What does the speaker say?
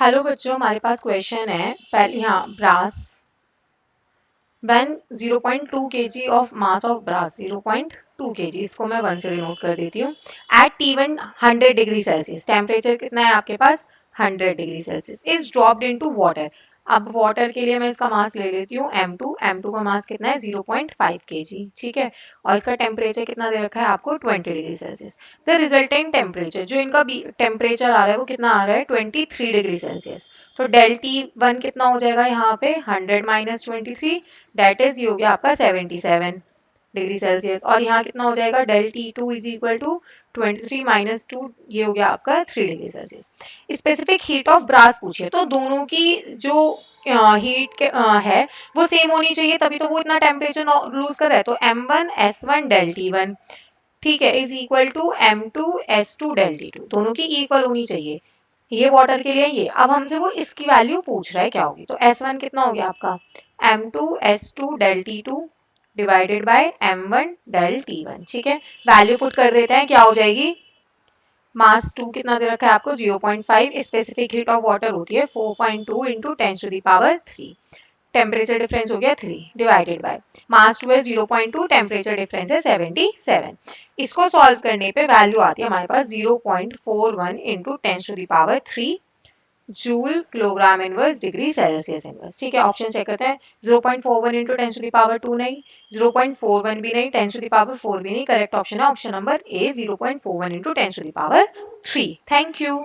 Hello बच्चों, हमारे पास question है। पहले यहाँ brass when 0.2 kg of mass of brass 0.2 kg, इसको मैं 1 से डिनोट कर देती हूँ। Eight T1 100 degree Celsius, temperature कितना है आपके पास 100 degree Celsius, is dropped into water. अब वाटर के लिए मैं इसका मास ले लेती हूँ m2 का मास कितना है 0.5 kg, ठीक है। और इसका टेम्परेचर कितना दे रखा है आपको 20 degree Celsius. The resultant temperature, जो इनका टेम्परेचर आ रहा है वो कितना आ रहा है 23 डिग्री सेल्सियस। तो डेल T1 कितना हो जाएगा यहाँ पे 100 माइनस 23, डेट इज ये हो गया आपका 77 डिग्री सेल्सियस। और यहाँ कितना हो जाएगा del T2 is equal to 23 minus 2, ये हो गया आपका 3 degree Celsius. Specific heat of brass पूछिए तो दोनों की जो हीट है वो सेम होनी चाहिए, तभी तो वो इतना टेम्परेचर लूज कर रहा है। तो M1S1 डेल T1, ठीक है, is equal to M2S2 del T2, दोनों की इक्वल होनी चाहिए। ये वाटर के लिए ये, अब हमसे वो इसकी वैल्यू पूछ रहा है क्या होगी। तो S1 कितना हो गया आपका M2S2 del T2 divided by M1 del T1, ठीक है। वैल्यू पुट कर देते हैं, क्या हो जाएगी। मास 2 कितना दे रखा है आपको 0.5, स्पेसिफिक हीट ऑफ वाटर होती है 4.2 इंटू 10⁻3, टेम्परेचर डिफरेंस हो गया 3 डिवाइडेड बाय मास 2 है 0.2, टेम्परेचर डिफरेंस है 77। इसको सॉल्व करने पे वैल्यू आती है हमारे पास 0.41 into 10⁻3 joule kilogram inverse degree Celsius inverse, ठीक है। ऑप्शन चेक करते हैं। 0.41 इंटू 10⁻2 नहीं, 0.41 भी नहीं, 10⁻4 भी नहीं। करेक्ट ऑप्शन है option number A 0.41 into 10⁻3। Thank you.